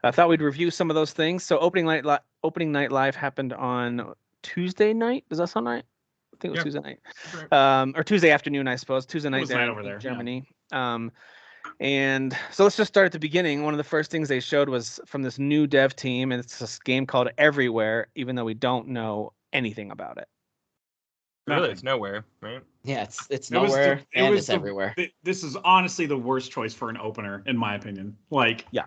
I thought we'd review some of those things. So opening night live happened on Tuesday night. Does that sound right? I think it was Tuesday night, or Tuesday afternoon, I suppose. Tuesday night there over there in Germany. And so let's just start at the beginning. One of the first things they showed was from this new dev team, and it's this game called Everywhere, even though we don't know anything about it. Really, it's nowhere, right? Yeah, it's nowhere, and it's everywhere. This is honestly the worst choice for an opener, in my opinion. Like, yeah.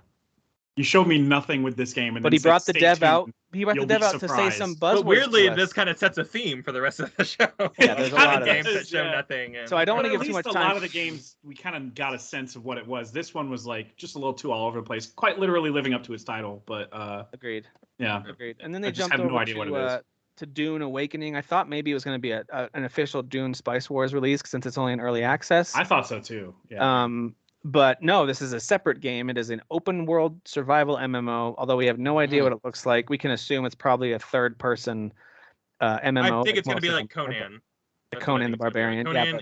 You showed me nothing with this game, and but he brought the dev out. He brought the dev out to say some buzzwords. But weirdly, this kind of sets a theme for the rest of the show. Yeah, there's a lot of games that show nothing. So I don't want to give too much time. A lot of the games we kind of got a sense of what it was. This one was like just a little too all over the place, quite literally living up to its title. But agreed. Yeah, agreed. And then they jumped over to Dune Awakening. I thought maybe it was going to be an official Dune Spice Wars release since it's only in early access. I thought so too. Yeah. But no, this is a separate game. It is an open world survival MMO. Although we have no idea what it looks like, we can assume it's probably a third-person MMO. I think it's going to be like Conan. Conan the Barbarian. Conan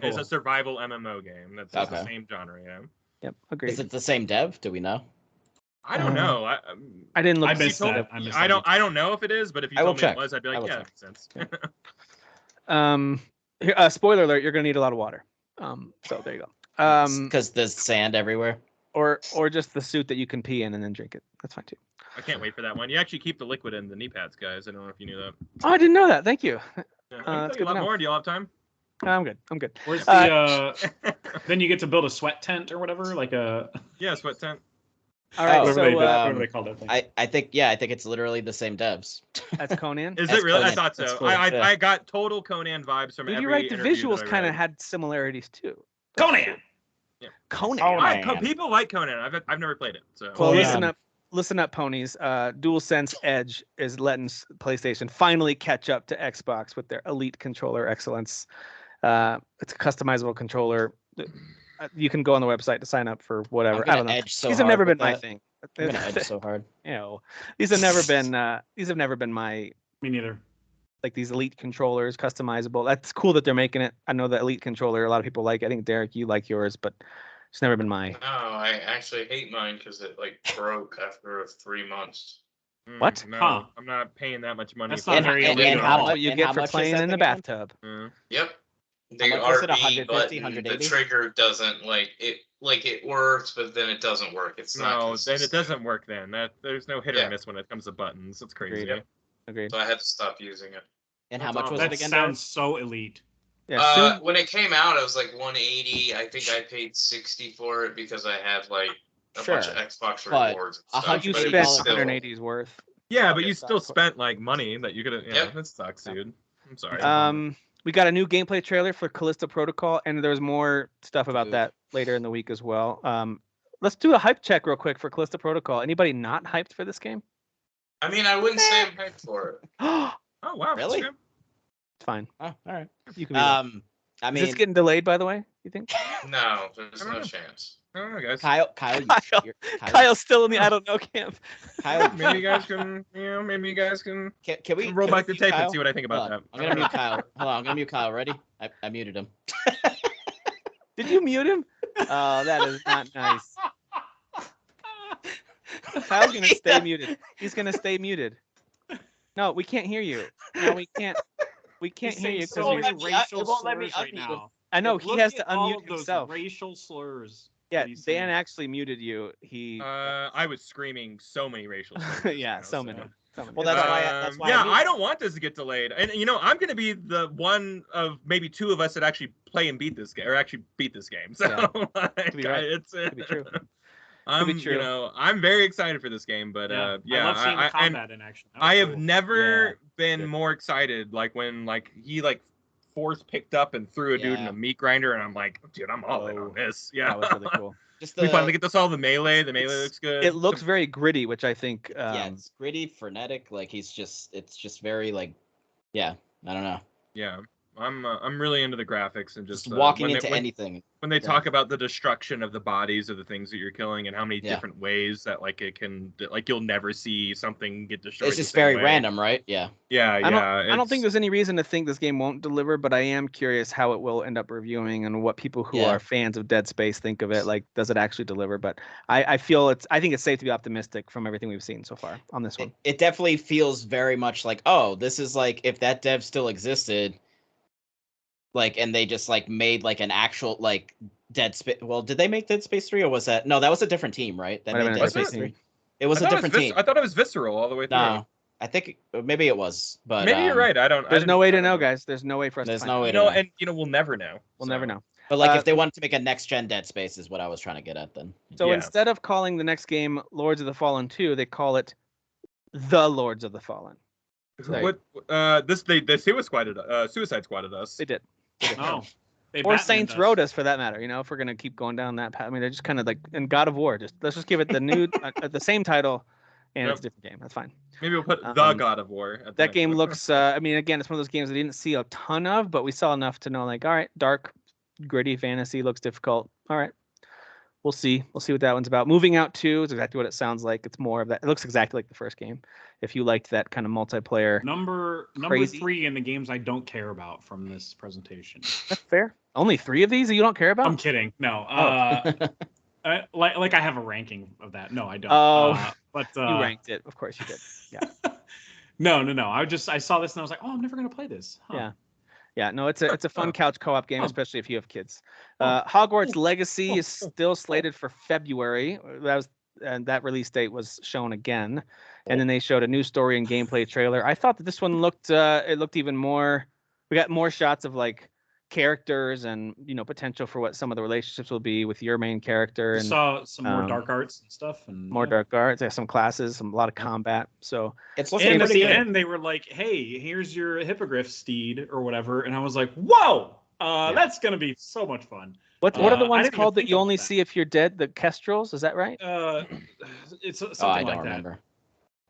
is a survival MMO game. That's the same genre. Yeah. Yep. Agreed. Is it the same dev? Do we know? I don't know. I didn't look. I missed that. I don't know if it is, but if you told me it was, I'd be like, yeah, that makes sense. Spoiler alert: you're going to need a lot of water. So there you go. Because there's sand everywhere, or just the suit that you can pee in and then drink it. That's fine too. I can't wait for that one. You actually keep the liquid in the knee pads, guys. I don't know if you knew that. Oh, I didn't know that. Thank you. Yeah, that's a lot more. Do you all have time? I'm good. Where's the? Then you get to build a sweat tent or whatever, like a. Yeah, sweat tent. All right. Whatever they call that thing. I think it's literally the same devs. That's Conan. Is it really? Conan. I thought so. Cool. I got total Conan vibes from every. You're right. The visuals kind of had similarities too. Conan. Yeah. Conan. People like Conan. I've never played it. So. Well, listen up, ponies. DualSense Edge is letting PlayStation finally catch up to Xbox with their Elite controller excellence. It's a customizable controller. You can go on the website to sign up for whatever. I don't know. These have never been my thing. I'm gonna edge so hard. These have never been my. Me neither. Like these Elite controllers, customizable. That's cool that they're making it. I know the Elite controller, a lot of people like it. I think, Derek, you like yours, but it's never been my. No, I actually hate mine because it broke after 3 months. What? No, I'm not paying that much money. That's not very illegal. And how what you get for playing in the bathtub. Yep. The RB button, the trigger doesn't it works, but then it doesn't work. It's not. No, then it doesn't work. Then there's no hit or miss when it comes to buttons. It's crazy. Agreed. So I had to stop using it. And how much was it again? That sounds so elite. Yeah, when it came out, it was like 180. I think I paid 60 for it because I had a bunch of Xbox rewards. And stuff, you spent 180's worth. Yeah, but you still spent money that you could have. Yeah, that sucks, dude. I'm sorry. We got a new gameplay trailer for Callisto Protocol, and there's more stuff about that later in the week as well. Let's do a hype check real quick for Callisto Protocol. Anybody not hyped for this game? I mean, I wouldn't say I'm hyped for it. Oh wow, really? It's fine. Oh, all right. You can. I mean, is this getting delayed? By the way, you think? No, there's no chance. I don't know, guys. Kyle's still in the I don't know camp. Kyle, maybe you guys can. Can we roll back the tape Kyle? and see what I think about that? I'm gonna mute Kyle. Hold on, I'm gonna mute Kyle. Ready? I muted him. Did you mute him? Oh, that is not nice. Kyle's gonna stay muted. He's gonna stay muted. No, we can't hear you. No, we can't. We can't hear you because racial slurs right now. I know he has to unmute himself. Racial slurs. Yeah, Dan actually muted you. I was screaming so many racial slurs. Yeah, so many. Well, that's why. Yeah, I don't want this to get delayed, and I'm going to be the one of maybe two of us that actually play and beat this game, or actually beat this game. So could be right. Could be true. I'm very excited for this game, but I love seeing the combat in action. I have never been more excited, when he force picked up and threw a dude in a meat grinder, and I'm like, dude, I'm all in on this. Yeah, that was really cool. We finally get this all the melee. The melee looks good. It looks very gritty, which I think. It's gritty, frenetic. It's just very I don't know. Yeah. I'm really into the graphics and just walking into anything. When they talk about the destruction of the bodies of the things that you're killing and how many different ways that like it can like you'll never see something get destroyed. It's just very random, right? Yeah. Yeah, I don't think there's any reason to think this game won't deliver, but I am curious how it will end up reviewing and what people who are fans of Dead Space think of it. Like, does it actually deliver? But I think it's safe to be optimistic from everything we've seen so far on this one. It definitely feels very much like, oh, this is like if that dev still existed, like, and they just like made like an actual like Dead Space. Well, did they make Dead Space 3 or was that? No, that was a different team, right? That made Dead Space 3. It was a different team. I thought it was Visceral all the way through. No, I think maybe it was, but maybe you're right. There's no way to know, guys. There's no way for us. There's to no find way out. to know. And we'll never know. We'll never know. But like, if they wanted to make a next gen Dead Space, is what I was trying to get at. Then. So instead of calling the next game Lords of the Fallen 2, they call it The Lords of the Fallen. Right. What they Suicide Squaded us. They did. Oh. Or Saints Row us, for that matter. You know, if we're gonna keep going down that path, I mean, they're just kind of like in God of War. Let's just give it the new, the same title, and it's a different game. That's fine. Maybe we'll put the God of War. That game looks. I mean, again, it's one of those games I didn't see a ton of, but we saw enough to know, like, all right, dark, gritty fantasy looks difficult. All right, we'll see. We'll see what that one's about. Moving Out 2 is exactly what it sounds like. It's more of that. It looks exactly like the first game. If you liked that kind of multiplayer. Number 3 in the games I don't care about from this presentation. That's fair. Only 3 of these that you don't care about? I'm kidding. No. Like I have a ranking of that. No, I don't. But you ranked it. Of course you did. Yeah. No. I saw this and I was like, oh, I'm never gonna play this. Huh. Yeah. Yeah, no, it's a fun couch co-op game, especially if you have kids. Hogwarts Legacy is still slated for February. That release date was shown again, and then they showed a new story and gameplay trailer. I thought that this one looked even more. We got more shots of like characters and potential for what some of the relationships will be with your main character. And saw some more dark arts and stuff, and more dark arts. There's some classes, a lot of combat. So it's looking and at the end they were like, "Hey, here's your hippogriff steed or whatever," and I was like, "Whoa, that's gonna be so much fun." What are the ones called that you only see if you're dead? The kestrels, is that right? It's something I don't remember. That.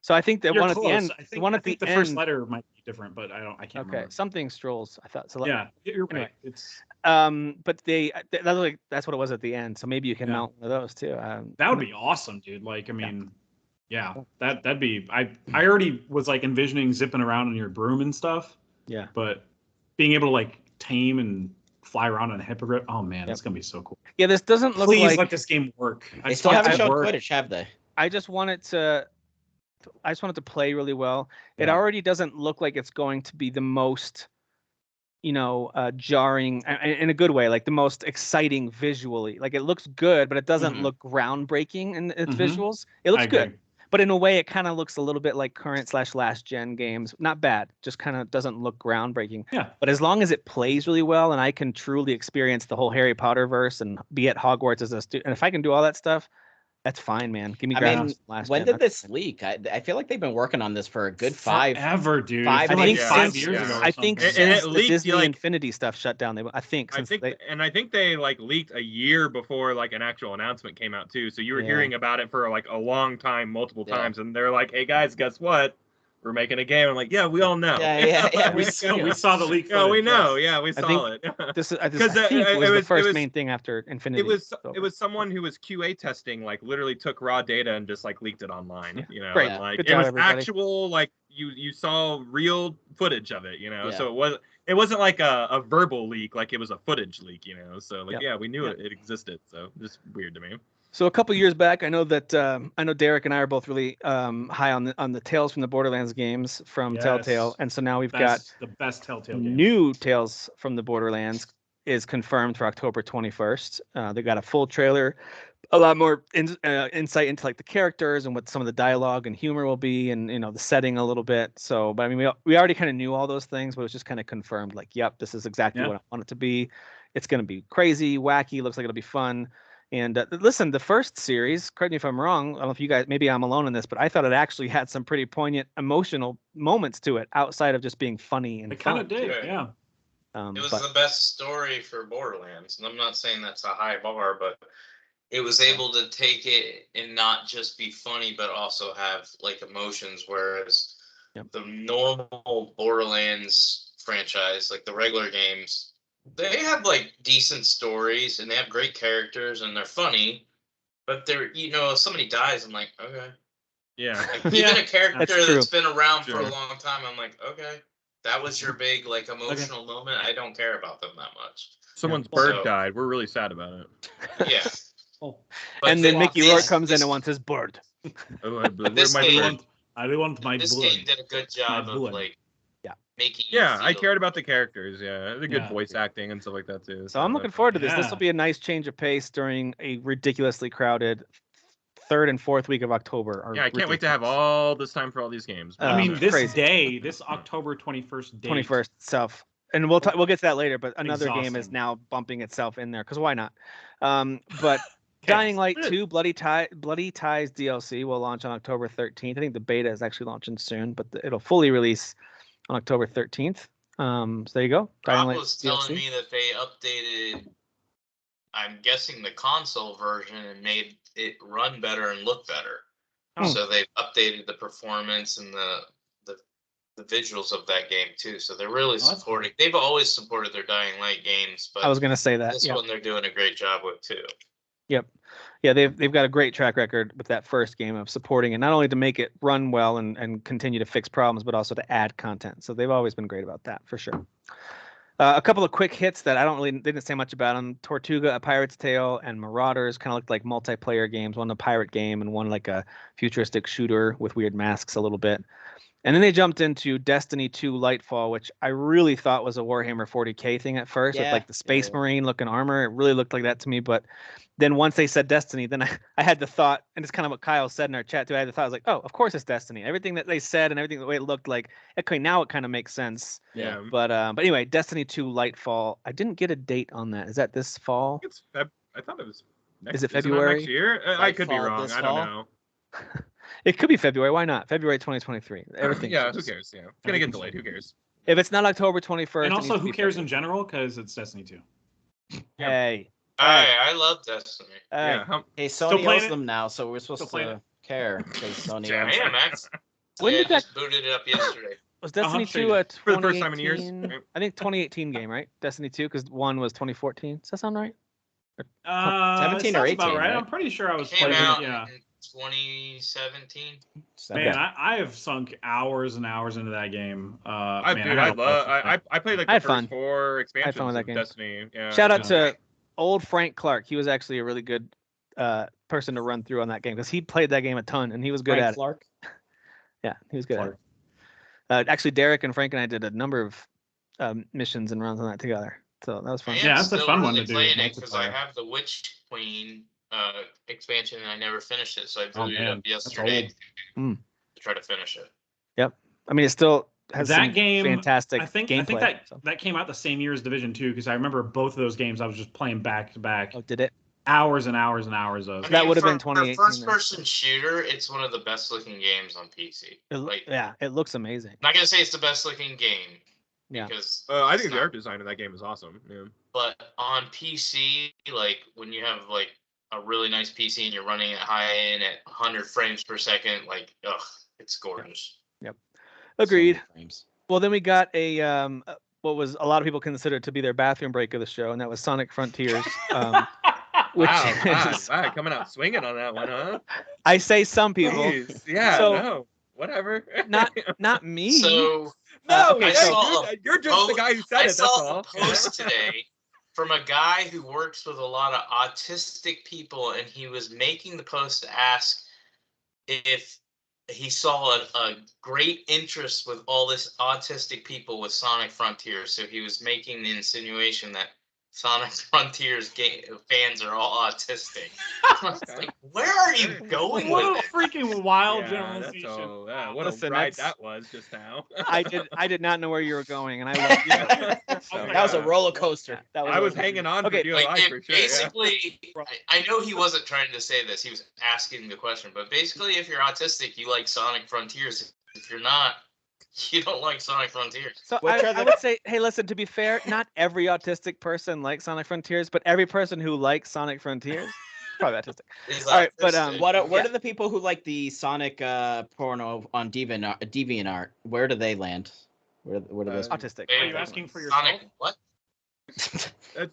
So I think that one at the end, the one at the end, first letter might be different, but I can't remember. Something strolls. I thought so. Yeah, you're right. Anyway. It's but that's what it was at the end. So maybe you can mount one of those too. That would be awesome, dude. Like, I mean, that'd be. I already was like envisioning zipping around on your broom and stuff. Yeah. But being able to like tame and fly around on a hippogriff, oh man, that's gonna be so cool. Yeah, this doesn't look Please like. let this game work. They still haven't shown Quidditch, have they? I just want it to play really well. It already doesn't look like it's going to be the most, jarring in a good way, like the most exciting visually. Like, it looks good, but it doesn't look groundbreaking in its visuals. It looks good, but in a way, it kind of looks a little bit like current/last gen games. Not bad, just kind of doesn't look groundbreaking. Yeah. But as long as it plays really well, and I can truly experience the whole Harry Potter verse and be at Hogwarts as a student, and if I can do all that stuff, that's fine, man. Give me last when did this leak? I feel like they've been working on this for a good forever, dude. 5 years ago. I think since the Disney Infinity stuff shut down. I think they like leaked a year before like an actual announcement came out too. So you were hearing about it for like a long time, multiple times, and they're like, "Hey guys, guess what? We're making a game." I'm like, "Yeah, we all know." Yeah. We saw the leak. Yeah, we know. Yeah, we saw it. I think it was the first main thing after Infinity. It was someone who was QA testing, like literally took raw data and just like leaked it online. Great. Like Good it job, was everybody. actual, like you saw real footage of it. So it wasn't like a verbal leak, like it was a footage leak. So like we knew it existed. So just weird to me. So a couple years back, I know Derek and I are both really high on the Tales from the Borderlands games from Telltale, and so now we've got the best Telltale game. New Tales from the Borderlands is confirmed for October 21st. They got a full trailer, a lot more insight into like the characters and what some of the dialogue and humor will be, and the setting a little bit. So, but I mean, we already kind of knew all those things, but it was just kind of confirmed. Like, yep, this is exactly what I want it to be. It's going to be crazy, wacky. Looks like it'll be fun. And listen, the first series, correct me if I'm wrong, I don't know if you guys, maybe I'm alone in this, but I thought it actually had some pretty poignant, emotional moments to it outside of just being funny and fun. It kind of did, yeah. It was the best story for Borderlands. And I'm not saying that's a high bar, but it was able to take it and not just be funny, but also have like emotions, whereas the normal Borderlands franchise, like the regular games, they have like decent stories and they have great characters and they're funny, but they're if somebody dies, I'm like, okay. Yeah. Like, even a character that's been around for a Sure. long time, I'm like, okay, that was your big like emotional moment. I don't care about them that much. Someone's bird died. We're really sad about it. Yeah. Oh. But And then Mickey Rourke this- comes in this- and wants his bird. This game- I want my This blood. game did a good job of blood. like Yeah. making you Yeah, I feel- cared about the characters. Yeah, the good Yeah. voice acting and stuff like that too. So I'm looking forward to this. This Yeah. will be a nice change of pace during a ridiculously crowded 3rd and 4th week of October. Yeah, I can't wait to have all this time for all these games. I mean, it's this crazy. day, this October 21st date. 21st itself. And we'll get to that later, but another game is Exhausting. now bumping itself in there because why not? But Dying Light 2 Bloody Ties DLC will launch on October 13th. I think the beta is actually launching soon, but it'll fully release on October 13th. So there you go. Dying Rob Light was telling DLC. me that they updated, I'm guessing, the console version and made it run better and look better. Hmm. So they've updated the performance and the visuals of that game too. So they're really that's supporting. They've always supported their Dying Light games, but I was gonna say that. this Yeah. one they're doing a great job with too. Yep. Yeah, they've got a great track record with that first game of supporting it, not only to make it run well and continue to fix problems, but also to add content. So they've always been great about that for sure. A couple of quick hits that they didn't say much about them. Tortuga, A Pirate's Tale, and Marauders kind of looked like multiplayer games. One a pirate game and one like a futuristic shooter with weird masks a little bit. And then they jumped into Destiny 2 Lightfall, which I really thought was a Warhammer 40K thing at first with like the Space Marine looking armor. It really looked like that to me. But then once they said Destiny, then I had the thought, and it's kind of what Kyle said in our chat too. I had the thought, I was like, oh, of course it's Destiny. Everything that they said and everything the way it looked like, okay, now it kind of makes sense. Yeah. But anyway, Destiny 2 Lightfall. I didn't get a date on that. Is that this fall? I thought it was. Next, Is it isn't that February? next year? I could be Lightfall wrong. this I don't fall? know. It could be February. Why not? February 2023. Everything. Yeah, who changes. cares? Yeah, it's gonna get delayed. Who cares? If it's not October 21st. And it also, needs to who be cares in February. general? Because it's Destiny 2. Hey. I love Destiny. Hey. Yeah. Hey, Still Sony playing owes it? them now, so we're supposed Still playing to it? care. Because Sony Yeah, owns I them. am. When I did that just booted it up yesterday. was Destiny sure 2 you a For the first time in years. 2018? I think 2018 game, right? Destiny 2 because 1 was 2014. Does that sound right? 17 or sounds 18, about right. right? I'm pretty sure I was Came playing. out Yeah. in 2017. Man, I have sunk hours and hours into that game. I Man, played like I had the fun. first 4 expansions with that of game. Destiny. Yeah. Shout out Yeah. to old Frank Clark. He was actually a really good person to run through on that game because he played that game a ton and he was good at it. Clark. Yeah, he was good Clark. at it. Actually, Derek and Frank and I did a number of missions and runs on that together. So that was fun. I am Yeah, that's a still fun one really to do, playing it because I multiplayer. have the Witch Queen expansion and I never finished it, so I Oh, booted it man, up that's yesterday old. to try to finish it. I mean, it still has That some game, fantastic I think gameplay. that so. that came out the same year as Division 2 because I remember both of those games I was just playing back to back, Oh, did it? hours and hours and hours of. I That mean, would have been for 2018 a first then. person shooter, it's one of the best looking games on PC. Like, Yeah, it looks amazing. not gonna say it's the best looking game Yeah. because I it's think the not, art design of that game is awesome. Yeah. but on PC, like when you have like a really nice PC and you're running it high end at 100 frames per second, like it's gorgeous. Agreed. Sony frames. Well, then we got a what was a lot of people considered to be their bathroom break of the show, and that was Sonic Frontiers. Which Wow, is, God, coming out swinging on that one, huh? I say some people, Jeez, yeah, So- no, whatever. not me. So no, okay, hey, so- you're just the guy who said I it. That's saw all. a post today from a guy who works with a lot of autistic people, and he was making the post to ask if he saw a great interest with all this autistic people with Sonic Frontiers. So he was making the insinuation that Sonic Frontiers fans are all autistic. I was like, where are you going What with a it? freaking wild Yeah, generalization. that's all. Yeah, what Listen, a ride that's- that was just now. I did not know where you were going, and I loved you. Yeah. So, Okay. That was a roller coaster. that I was a- hanging on Okay, for DOI Like, for it sure. Yeah. basically, I know he wasn't trying to say this. He was asking the question, but basically, if you're autistic, you like Sonic Frontiers. If you're not, you don't like Sonic Frontiers. So Which are I the- would say, hey, listen. To be fair, not every autistic person likes Sonic Frontiers, but every person who likes Sonic Frontiers is probably autistic. Is All right, but, autistic. Where Yeah. do the people who like the Sonic porno on DeviantArt, where do they land? What are those? Autistic. Are you asking for yourself? Sonic, what?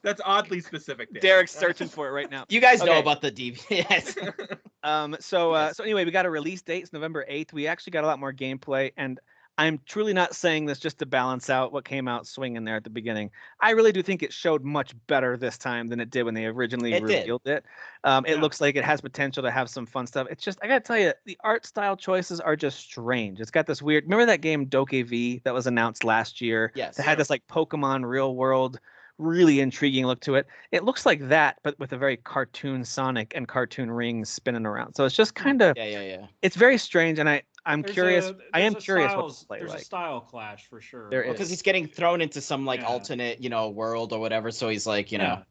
That's oddly specific. Dan. Derek's searching for it right now. You guys know Okay. about the DVS. So anyway, we got a release date. It's November 8th. We actually got a lot more gameplay, and I'm truly not saying this just to balance out what came out swinging there at the beginning. I really do think it showed much better this time than it did when they originally revealed it. It looks like it has potential to have some fun stuff. It's just, I gotta tell you, the art style choices are just strange. It's got this weird, remember that game Doke V that was announced last year? Yes. That had this like Pokemon real world, really intriguing look to it. It looks like that, but with a very cartoon Sonic and cartoon rings spinning around. So it's just kind of, Yeah. it's very strange, and I'm curious. I am curious what to play There's like. a style clash for sure. There Because is. he's getting thrown into some like Yeah. alternate, world or whatever. So he's like, Yeah.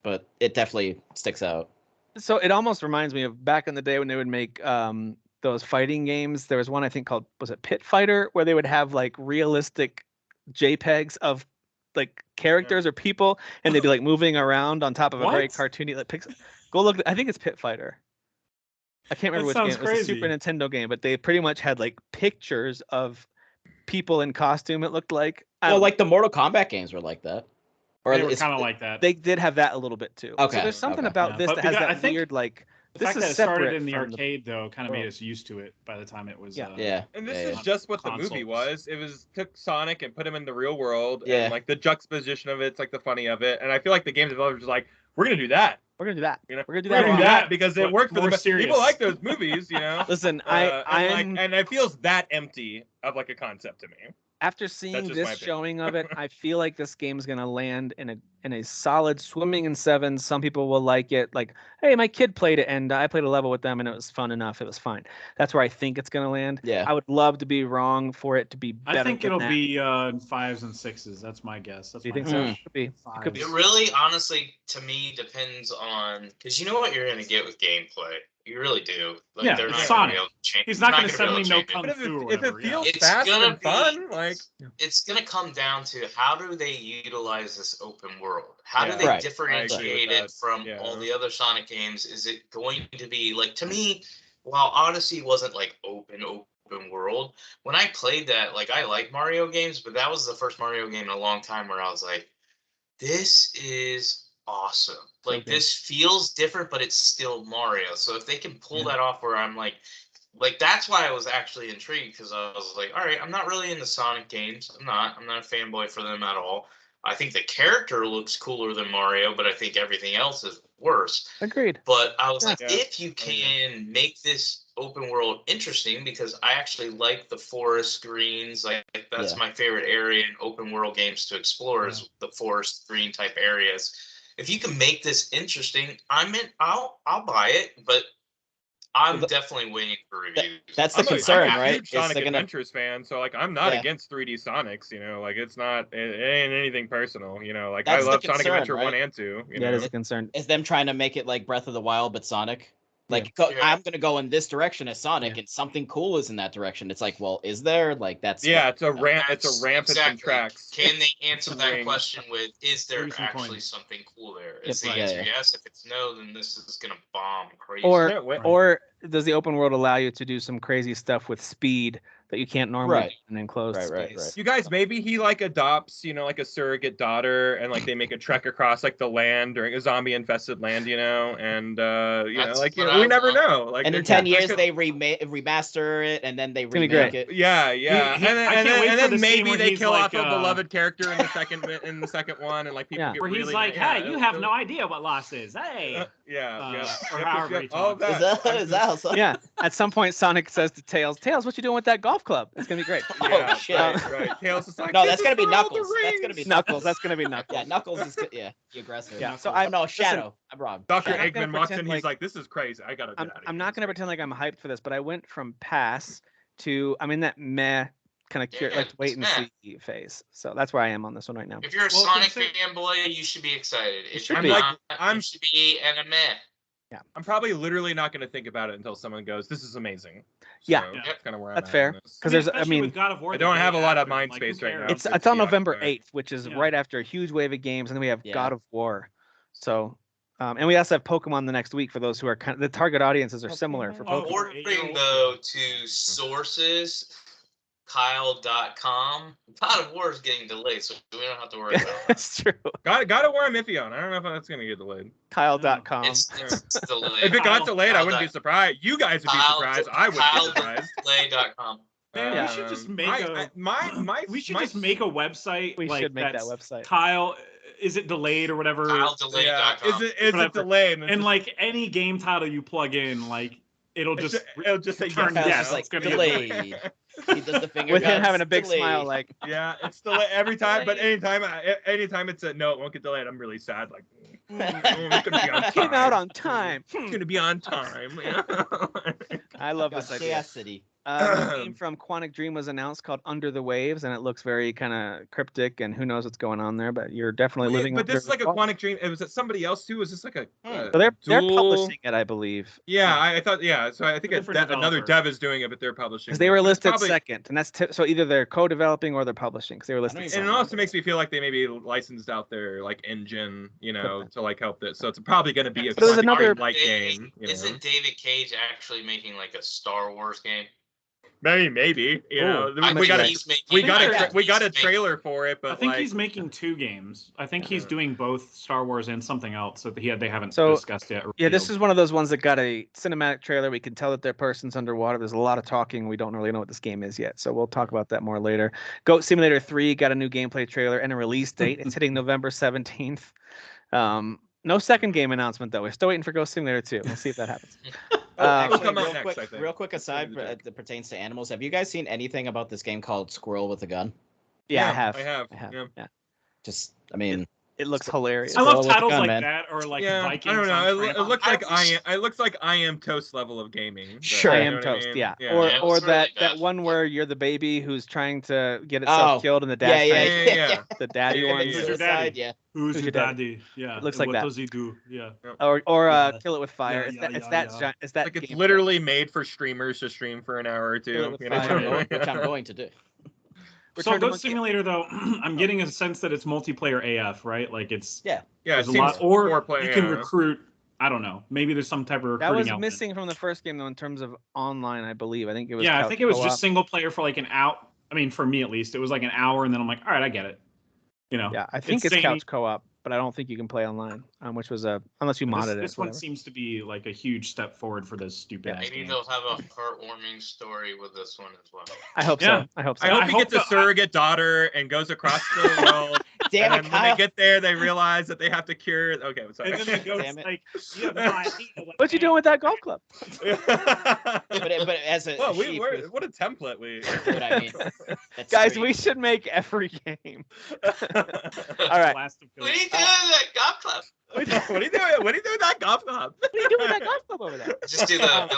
but it definitely sticks out. So it almost reminds me of back in the day when they would make those fighting games. There was one I think called, was it Pit Fighter, where they would have like realistic JPEGs of like characters or people, and they'd be like moving around on top of a very What? cartoony like pixel. Go look. I think it's Pit Fighter. I can't remember That which game. sounds It was a Super crazy. Nintendo game, but they pretty much had like pictures of people in costume. It looked like. I Well, don't like the Mortal Kombat games were like that. Or They were it's- kind of like that. They did have that a little bit too. Okay, So there's something okay. about Yeah, this but that has because I that think weird like. The This fact is that it started separate in the from the- arcade though kind of made world. us used to it by the time it was. Yeah. Yeah. And this yeah, is just what the Consoles. movie was. It was took Sonic and put him in the real world, Yeah. and like the juxtaposition of it's like the funny of it. And I feel like the game developers are like, we're gonna do that. We're gonna do that. You know, We're gonna do We're that. gonna a do lot. that because it but worked for more the serious. people like those movies, Listen, and it feels that empty of like a concept to me. after seeing just my this opinion. showing of it, I feel like this game's gonna land in a solid swimming in sevens. Some people will like it. Like, hey, my kid played it, and I played a level with them, and it was fun enough. It was fine. That's where I think it's gonna land. Yeah. I would love to be wrong for it to be better. I think than it'll that. be 5s and 6s. That's my guess. That's Do you my think guess. so? Mm. It could be. It could be. It really, honestly, to me, depends on because you know what you're gonna get with gameplay. You really do. Like, Yeah, they're it's not Sonic. gonna be able to change. He's not they're going to be able suddenly know change it. kung But if fu or it whatever. feels It's fast gonna and fun, be- like It's gonna come down to how do they utilize this open world? How Yeah. do they Right. differentiate I agree with it that. from Yeah. all the other Sonic games? Is it going to be like to me? While Odyssey wasn't like open world, when I played that, like I like Mario games, but that was the first Mario game in a long time where I was like, this is awesome. Like Okay. this feels different, but it's still Mario. So if they can pull Yeah. that off where I'm like that's why I was actually intrigued because I was like, all right, I'm not really into Sonic games. I'm not a fanboy for them at all. I think the character looks cooler than Mario, but I think everything else is worse. Agreed. But I was like, Yeah. if you can make this open world interesting, because I actually like the forest greens, like that's Yeah. my favorite area in open world games to explore is the forest green type areas. If you can make this interesting, I'll buy it, but I'm Well, definitely waiting for reviews. that's the I'm concern, I'm a right? huge Is Sonic they're gonna- Adventures fan, so like I'm not Yeah. against 3D Sonics. Like it's not, it ain't anything personal. Like That's I the love Sonic concern, Adventure 1 right? and 2. Yeah, that is a concern. Is them trying to make it like Breath of the Wild but Sonic. Like Yeah. I'm gonna go in this direction as Sonic, Yeah. and something cool is in that direction. It's like, well, is there? Like that's Yeah, what- it's a ramp. It's That's a ramp and some exactly. tracks. Can they answer Some that rings. question with, is there Maybe some actually coins. something cool there? Is Yep. the Yeah, answer yeah. yes? If it's no, then this is going to bomb crazy. Or Can't wait. or does the open world allow you to do some crazy stuff with speed that you can't normally Right. do in an enclosed Right. space? You guys, maybe he like adopts, like a surrogate daughter, and like they make a trek across like the land during a zombie infested land, and That's like what we I never want. know. Like and in there 10 could- years there they remaster it, and then they gonna be remake great. it. Yeah, I and can't then, wait and for then the scene maybe where they he's kill like, off a beloved character in the second one, and like people Yeah. get Where he's really like, yeah, hey, you it'll- have it'll- no idea what loss is. Hey. yeah. or Yep, however he all of talks. Is that. that, is that how Sonic- Yeah. At some point, Sonic says to Tails, "Tails, what you doing with that golf club? It's gonna be great." Yeah, Oh, shit. right. Tails is like, No, "This that's is gonna be for all the Knuckles. That's gonna be rings." Knuckles. That's gonna be Knuckles. Yeah, Knuckles is good. Yeah, the aggressor. Yeah. So Knuckles. I Oh, no, listen, Shadow. I'm wrong. Dr. Shadow. I'm not gonna Eggman walks pretend in, like- he's like, "This is crazy. I gotta get out of here." I'm not gonna pretend like I'm hyped for this, but I went from pass to I'm in that meh kind of Yeah, like wait and meh. see phase. So that's where I am on this one right now. If you're a Well, Sonic consider- fanboy, you should be excited. If should you're be. not, I'm- you should be an meh. I'm probably literally not gonna think about it until someone goes, "This is amazing." Yeah. So Yeah. that's kind of where That's I'm at fair. on this. 'Cause there's- especially mean, with God of War I the don't day have a lot of after, mind like, space who right now. cares? It's on yeah, November right. 8th, which is Yeah. right after a huge wave of games, and then we have Yeah. God of War. So, and we also have Pokemon the next week for those who are kind of the target audiences are similar for Oh, Pokemon. According 8-year-old. though to sources, Kyle.com. God of War is getting delayed, so we don't have to worry about that. That's true. God of War I'm iffy on. I don't know if that's gonna get delayed. Kyle.com. It's delayed. If it got delayed, I Kyle wouldn't be dot- surprised. You guys would be surprised. I wouldn't be surprised. KyleDelay.com. Man, Yeah. we should just make we should just make a website. We like, should make that that's website. Kyle, is it delayed or whatever? KyleDelay.com. Is it Whatever. delayed? And like any game title you plug in, like it'll just say turn yes. yes. Kyle's just it's gonna like get delayed. He does the finger With him guns, having a big delayed. smile, like Yeah, it's delayed every time. But anytime it's a no, it won't get delayed. I'm really sad. Like, it's gonna be on time. came out on time. It's gonna be on time. I love this idea. Curiosity. A game from Quantic Dream was announced called Under the Waves, and it looks very kind of cryptic, and who knows what's going on there. But you're definitely living. But under this is like a the- Quantic Dream. Was it somebody else too? Is this like a? So they're dual- publishing it, I believe. Yeah, I thought. Yeah, so I think Different another developer. dev is doing it, but they're publishing. Because they were it. It's listed probably- second, and that's so either they're co-developing or they're publishing. Because they were listed. even And second. it also makes me feel like they maybe licensed out their like engine, to like help this. So it's probably going to be a But there's Quantic another- Dream-like game. Isn't David Cage actually making like a Star Wars game? Maybe. I We got think he's making- we got I a we got a think he's trailer for it, but I think like, he's making 2 games. I think he's doing both Star Wars and something else that they haven't So, discussed yet. Yeah, this revealed. is one of those ones that got a cinematic trailer. We can tell that their person's underwater. There's a lot of talking. We don't really know what this game is yet, so we'll talk about that more later. Goat Simulator 3 got a new gameplay trailer and a release date. It's hitting November 17th. No second game announcement though. We're still waiting for Ghost Simulator 2. We'll see if that happens. It'll Actually, come out real next, quick, I think. real quick aside that pertains to animals. Have you guys seen anything about this game called Squirrel with a Gun? Yeah, I have. have. Yeah. Just, I mean, It looks hilarious. I love Squirrel with a titles gun, like man. that or like Yeah, Vikings. I don't know. on It Train. looks like I it looks like I Am Toast level of gaming. but Sure, you I know am what toast. mean? Yeah. Yeah, Or it was really that bad. one where you're the baby who's trying to get itself killed and the dad's yeah, trying to yeah. the daddy Yeah, one. yeah, Who's your Suicide, daddy? yeah. Who's Who's your your daddy? daddy? Yeah. It looks like what that. does he do? Yeah. Or Yeah. kill it with fire. Yeah, It's yeah, that. It's that. Like it's gameplay. literally made for streamers to stream for an hour or Kill it two. with You fire. know? Which I'm going to do. Return So to Ghost Monkey- Simulator though, I'm getting a sense that it's multiplayer AF, right? Like it's Yeah, it there's a seems lot, or more play, you can yeah. recruit. I don't know. Maybe there's some type of recruiting. That was element. missing from the first game though in terms of online, I believe. I think it was. Yeah, I couch think it was co-op. just single player for like an hour. I mean, for me at least, it was like an hour, and then I'm like, all right, I get it. Yeah, I think it's saying- couch co-op, but I don't think you can play online, which was unless you modded This it. one whatever. seems to be like a huge step forward for this stupid. Yeah. ass Maybe game. they'll have a heartwarming story with this one as well. I hope Yeah. so. I hope so. I hope I he hope gets a that- surrogate daughter and goes across the world. Damn and it, then when Kyle. they get there, they realize that they have to cure. Okay, I'm sorry. And then the ghost Damn it. like, yeah, fine. What you doing with that golf club? But as a well, sheep with- what a template we. what I mean. That's Guys, sweet. we should make every game. All All right. What are you doing in that golf club? What are you doing? What are you doing with that golf club? What are you doing with that golf club over there? Just do the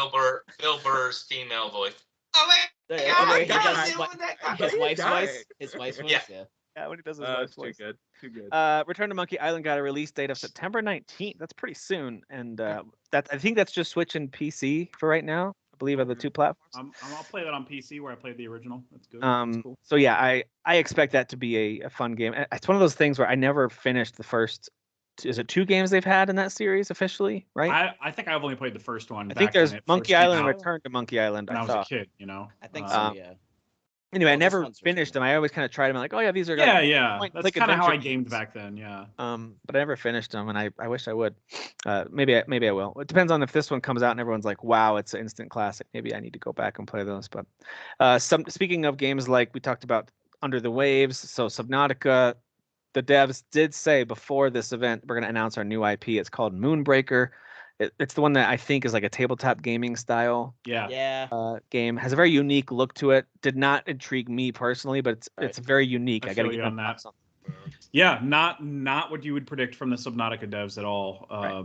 Bill Burr's female voice. Oh my There- God, there he what are does you doing with that golf his club? wife's die. voice. His wife's voice, Yeah. yeah. Yeah, when he does his It's wife's too voice. good. Too good. Return to Monkey Island got a release date of September 19th. That's pretty soon, and that I think that's just Switch and PC for right now. I believe are the two platforms. I'll play that on PC where I played the original. That's good. That's cool. So yeah, I expect that to be a fun game. It's one of those things where I never finished the first. Is it 2 games they've had in that series officially? Right. I think I've only played the first one. I think back there's when it Monkey first came Island and out Return to Monkey Island. when I I was a thought. kid. You know. I think Um, so, yeah. Anyway, I Well, this never one's finished them. original. I always kind of tried them. Like, oh yeah, these are Yeah, good. yeah. Like That's kind of how I adventure gamed games. back then. Yeah. But I never finished them, and I wish I would. Maybe I will. It depends on if this one comes out and everyone's like, "Wow, it's an instant classic." Maybe I need to go back and play those. But speaking of games like we talked about, Under the Waves. So Subnautica, the devs did say before this event we're going to announce our new IP. It's called Moonbreaker. It's the one that I think is like a tabletop gaming style Yeah. Yeah. game. Has a very unique look to it. Did not intrigue me personally, but it's very unique. I I got to feel get you my on that. thoughts on Yeah, not what you would predict from the Subnautica devs at all. Right.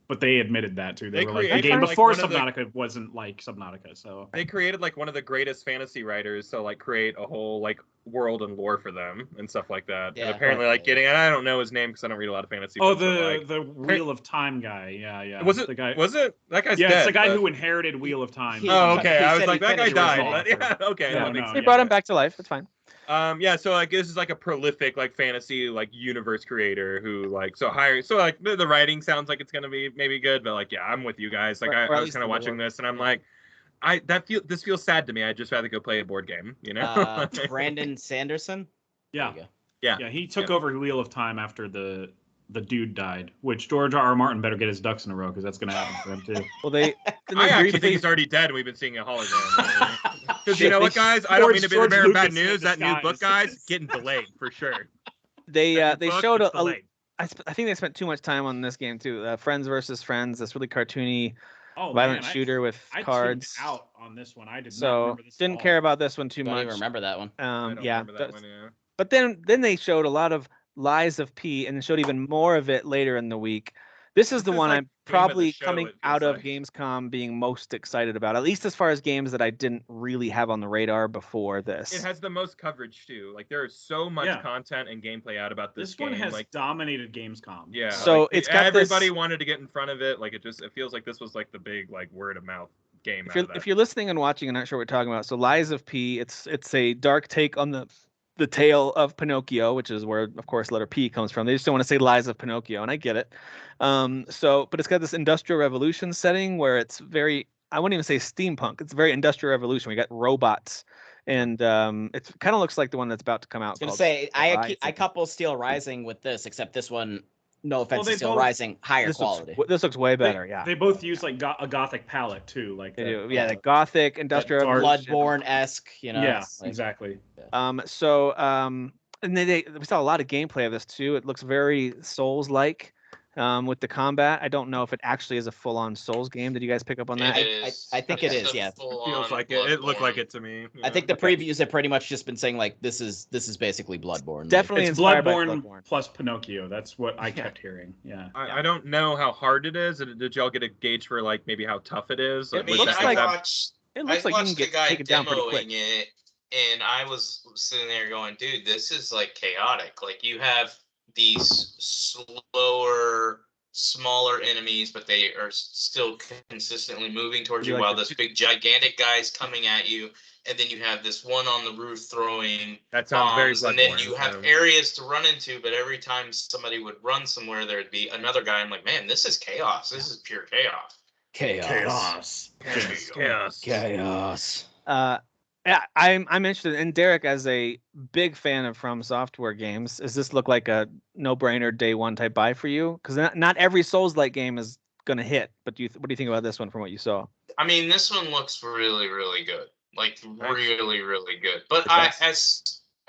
But they admitted that too. They They were like the created, game like, before one of the- Subnautica wasn't like Subnautica. So They created like one of the greatest fantasy writers to like create a whole like world and lore for them and stuff like that. Yeah, and apparently like okay. getting, and I don't know his name because I don't read a lot of fantasy. oh, books, but, like, the Wheel of Time guy. Yeah. was it? the guy? Was it that guy's Yeah, dead? it's the guy but- who inherited Wheel of Time. He- Oh, He okay. I was said like, he that guy finished died. original But yeah, okay. No, that makes no, They sense. brought him back to life. It's fine. Yeah, so like this is like a prolific like fantasy like universe creator who like like the writing sounds like it's gonna be maybe good, but like yeah, I'm with you guys. Like Or at I was least kind of the watching lore. this and I'm like, This feels sad to me. I'd just rather go play a board game. You know. Brandon Sanderson. Yeah. There you go. Yeah. He took over Wheel of Time after the dude died, which George R. R. Martin better get his ducks in a row because that's going to happen for him too. Well, they I actually think he's already dead. And we've been seeing a hologram. Because you know what, guys? I don't mean to be the bearer of bad news. That new book, guys, getting delayed for sure. they showed a delayed. I think they spent too much time on this game too. Friends versus Friends, this really cartoony, Oh, violent man, shooter with I cards. tuned out on this one. I did not So remember this. didn't care about this one too Don't much. even remember that one. I don't Yeah, remember that one, yeah. but then they showed a lot of Lies of P, and showed even more of it later in the week. This is the one like I'm game of the probably show, coming it feels out of like. Gamescom being most excited about, at least as far as games that I didn't really have on the radar before this. It has the most coverage too. Like there is so much Yeah. content and gameplay out about this game. one has like dominated Gamescom. yeah. So like, it's got everybody this- wanted to get in front of it. Like it feels like this was like the big like word of mouth game. If you're listening and watching and not sure what we're talking about, so Lies of P, it's a dark take on the tale of Pinocchio, which is where, of course, letter P comes from. They just don't want to say Lies of Pinocchio, and I get it. But it's got this Industrial Revolution setting where it's very, I wouldn't even say steampunk. It's very Industrial Revolution. We got robots, and it kind of looks like the one that's about to come out. I was gonna called say I Horizon. couple Steel Rising with this, except this one. No offense they to Steel both- Rising, higher This quality. This looks way better. Yeah, They both use like a gothic palette too, like they the- do. Yeah, the Gothic Industrial dark- Revolution. Bloodborne-esque, you know. yeah, like- exactly. And we saw a lot of gameplay of this too. It looks very Souls-like with the combat. I don't know if it actually is a full-on Souls game. Did you guys pick up on that? I think it is, yeah. feels like it. It looked like it to me. I think the previews have pretty much just been saying like this is basically Bloodborne. like- Definitely It's inspired by Bloodborne plus Pinocchio. That's what I kept hearing. Yeah. I don't know how hard it is. Did y'all get a gauge for like maybe how tough it is? It Like, looks was like- that- watched It I looks like you can watched the get guy take it down pretty quick. demoing it, and I was sitting there going, dude, this is like chaotic. Like you have these slower, smaller enemies, but they are still consistently moving towards You you like while the- this big gigantic guy's coming at you. And then you have this one on the roof throwing That sounds very bombs, and then Bloodborne, you have yeah. areas to run into, but every time somebody would run somewhere, there'd be another guy. I'm like, man, this is chaos. This is pure chaos. Chaos. Chaos. Yeah, I'm interested. And Derek, as a big fan of From Software games, does this look like a no-brainer day one type buy for you? Because not every Souls-like game is going to hit. But what do you think about this one from what you saw? I mean, this one looks really, really good. Like Nice. really, really good. But It as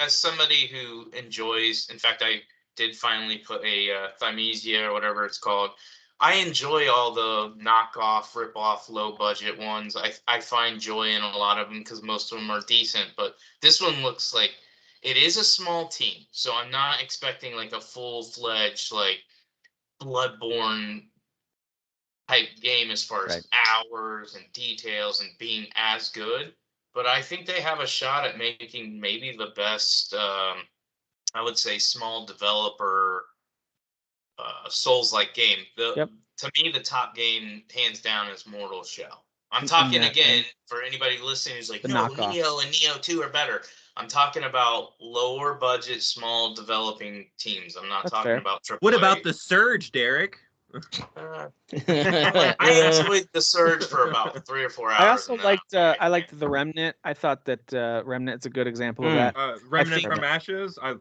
somebody who enjoys, in fact, I did finally put a Thymesia or whatever it's called. I enjoy all the knockoff, rip-off, low-budget ones. I find joy in a lot of them because most of them are decent. But this one looks like it is a small team, so I'm not expecting like a full-fledged like Bloodborne type game as far as Right. hours and details and being as good. But I think they have a shot at making maybe the best, I would say, small developer Souls-like game. Yep. To me, the top game, hands down, is Mortal Shell. I'm And talking that again thing. for anybody listening who's like, The no, knockoffs. Neo and Neo 2 are better. I'm talking about lower budget, small developing teams. I'm not That's talking fair. about AAA. What about the Surge, Derek? I enjoyed the Surge for about 3 or 4 hours. I also and then I was liked like, I liked the Remnant. I thought that Remnant's a good example of Mm. that. Remnant think- from Ashes? I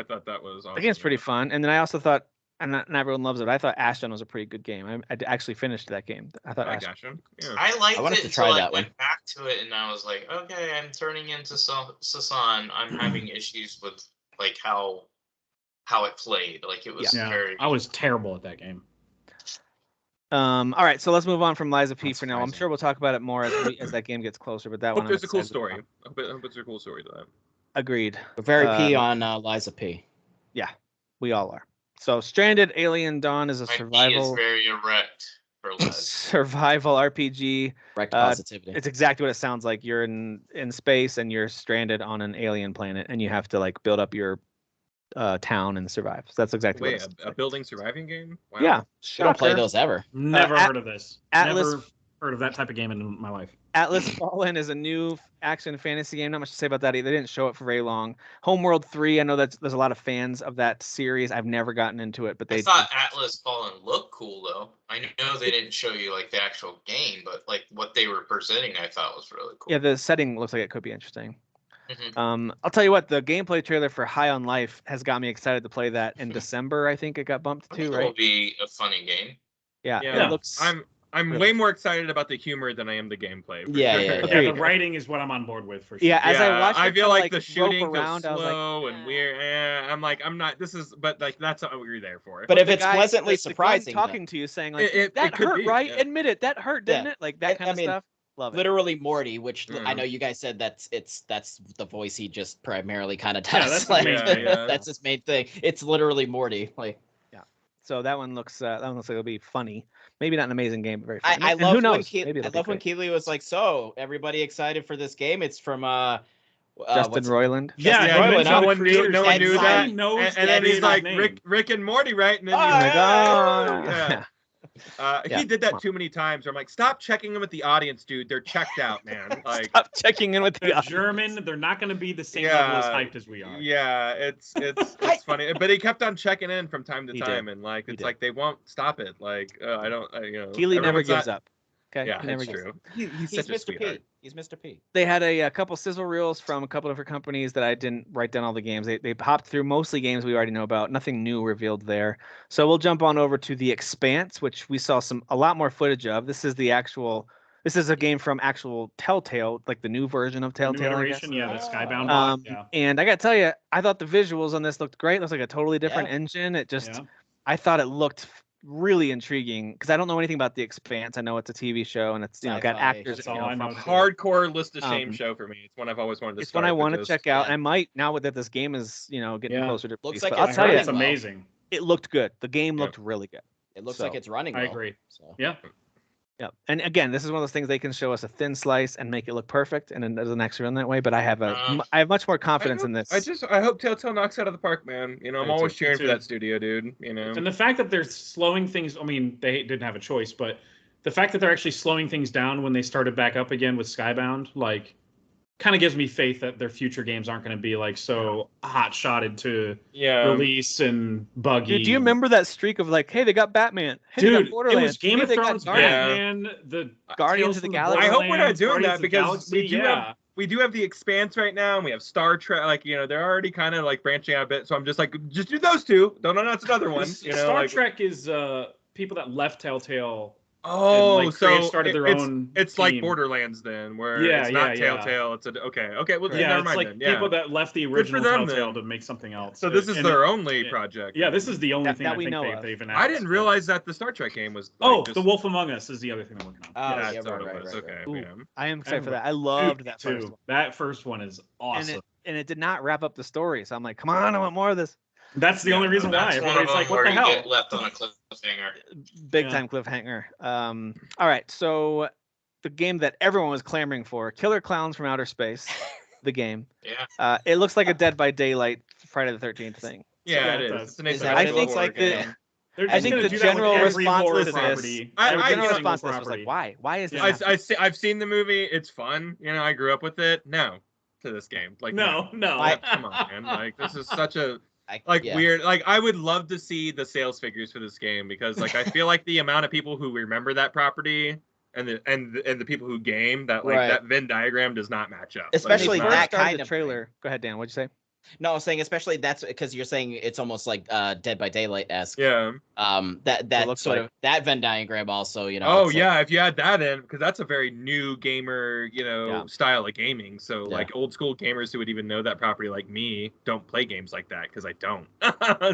thought that was awesome. The game's pretty fun. And then I also thought, and not everyone loves it, I thought Ashton was a pretty good game. I actually finished that game. I thought I Ashton. gotcha. Yeah. I liked I wanted it to until try I that went one. back to it and I was like, okay, I'm turning into Sasan. I'm having issues with like how it played. Like it was Yeah. very. I was terrible at that game. All right, so let's move on from Lies of P That's for now. I'm surprising. sure we'll talk about it more as that game gets closer. But that Hope one, I'm there's a cool excited story. about. I hope it's a cool story to that. Agreed. We're very P Uh, on Liza P. We all are. So, Stranded: Alien Dawn is a My knee is survival very erect for lead. survival RPG. Correct uh, positivity. It's exactly what it sounds like. You're in space and you're stranded on an alien planet, and you have to like build up your town and survive. So that's exactly what Wait, it's a building surviving game? Wow. Yeah, We don't play shocker. those ever. Never At- heard of this. Atlas Never. heard of that type of game in my life. Atlas Fallen is a new action fantasy game. Not much to say about that either. They didn't show it for very long. Homeworld 3, I know that there's a lot of fans of that series. I've never gotten into it, but I thought Atlas Fallen looked cool though. I know they didn't show you like the actual game, but like what they were presenting, I thought was really cool. Yeah, the setting looks like it could be interesting. Mhm. I'll tell you what, the gameplay trailer for High on Life has got me excited to play that in December. I think it got bumped I to, think it right? will be a funny game. Yeah, Yeah. it looks. I'm really way more excited about the humor than I am the gameplay. for Yeah, sure. yeah, Yeah, Agreed. the writing is what I'm on board with for sure. Yeah, as I watched I it feel kinda, like the rope shooting around, feels I was like, slow and weird. I'm like, I'm not. This is, but like that's what we're there for. But if the it's guy- pleasantly the gun surprising, then talking to you, saying like It that could hurt, be, right? yeah. Admit it, that hurt, didn't Yeah. it? Like that I kind of mean, stuff. Love it. literally Morty, which I Mhm. know you guys said that's the voice he just primarily kind of does. Yeah, that's his like, main thing, yeah. that's his main thing. It's literally Morty. Like So that one looks like it'll be funny. Maybe not an amazing game, but very funny. I And love who knows? when Maybe I it'll be love when great. Keeley was like, "So everybody excited for this game?" It's from Justin what's- Roiland. Yeah, Yeah, you no mentioned one the one creators no one name. knew That's that. He knows And the then he's creator's like name. Rick and Morty, right? And then Oh, he's like, Oh, yeah. Yeah, He did come that on. too many times. Where I'm like, stop checking in with the audience, dude. They're checked out, man. Like, Stop checking in with the They're audience. German. They're not going to be the same Yeah, level as hyped as we are. yeah, it's funny. But he kept on checking in from time to He did. time, and like, He it's did. like they won't stop it. Like, I don't, Keeley never everyone's gives not- up. Okay, Yeah, he never it's gives true. up. He's He's such a Mr. sweetheart. P. He's Mr. P. They had a couple sizzle reels from a couple different companies that I didn't write down all the games. They hopped through mostly games we already know about. Nothing new revealed there. So we'll jump on over to The Expanse, which we saw a lot more footage of. This is a game from actual Telltale, like the new version of The new Telltale, I guess. iteration, yeah, the Skybound. Yeah. And I gotta tell you, I thought the visuals on this looked great. It looks like a totally different Yeah. engine. It just, Yeah. I thought it looked really intriguing because I don't know anything about The Expanse. I know it's a TV show and it's got Sci-fi. actors. That's all I know. Hardcore list of shame Um, show for me. It's one I've always wanted to It's start. one I but want to just- check out. yeah. And I might now that this game is getting Yeah. closer to Looks release, like but it's I'll tell you, It's well. amazing. it looked good. The game Yeah. looked really good. It looks So, like it's running. I well, agree. So. Yeah. Yeah, and again, this is one of those things they can show us a thin slice and make it look perfect, and it doesn't actually run that way. But I have I have much more confidence in this. I hope Telltale knocks out of the park, man. I'm Me always too. cheering Me for too. that studio, dude. And the fact that they're slowing things, I mean, they didn't have a choice, but the fact that they're actually slowing things down when they started back up again with Skybound, like, kind of gives me faith that their future games aren't going to be like so hot-shotted to release and buggy. Dude, do you remember that streak of like, hey, they got Batman, hey, they got Dude, it Borderlands, was Game hey, of they got Thrones, Guardians. Batman, the Guardians Tales of the from Galaxy. I hope we're not Borderlands, doing Guardians that of the because Galaxy, we do have the Expanse right now, and we have Star Trek. Like they're already kind of like branching out a bit. So I'm just like, just do those two. Don't announce another one. Star Trek is people that left Telltale. Oh, and, like, so started their own It's like team. Borderlands then, where Yeah, it's not yeah, yeah. Telltale. It's okay. Well, Yeah, never it's mind like then. Yeah. people that left the for original them, Telltale then. to make something else. So this is And their only yeah. project. Yeah, this is the only That- thing that I we think know of. they've announced. I didn't realize that the Star Trek game was. Oh, like, just, The Wolf Among Us is the other thing I'm working on. Oh, yeah, yeah, that's what right, it was. right, Okay. Ooh. Yeah. I am excited for And that. I loved Dude, that first too. one, That first one is awesome. and it did not wrap up the story. So I'm like, come on, I want more of this. That's the Yeah, only reason why. That's one of Everybody's them like, what where the you hell? get left on a cliffhanger. Big Yeah. time cliffhanger. All right, so the game that everyone was clamoring for, Killer Clowns from Outer Space, the game. Yeah. It looks like a Dead by Daylight Friday the 13th thing. Yeah, Yeah, it it is. does. It's an Is asymmetrical that what it looks horror like? game. They're I just think gonna the do that with general every response horror to this- property. I- The Every general single response to this was like, property. why? Why is this? Yeah. happening? I've seen the movie. It's fun. I grew up with it. No, to this game. Like No. Come on, man. Like this is such a Yeah. weird. Like I would love to see the sales figures for this game because like I feel like the amount of people who remember that property and the people who game that like Right. that Venn diagram does not match up. Especially When Like, they it's first that started kind the of trailer. Go ahead, Dan. What'd you say? No, I was saying especially that's because you're saying it's almost like Dead by Daylight esque. yeah. That looks sort like- of that Venn diagram also, Oh it's like- yeah, if you add that in, because that's a very new gamer, Yeah. style of gaming. So Yeah. like old school gamers who would even know that property like me don't play games like that because I don't.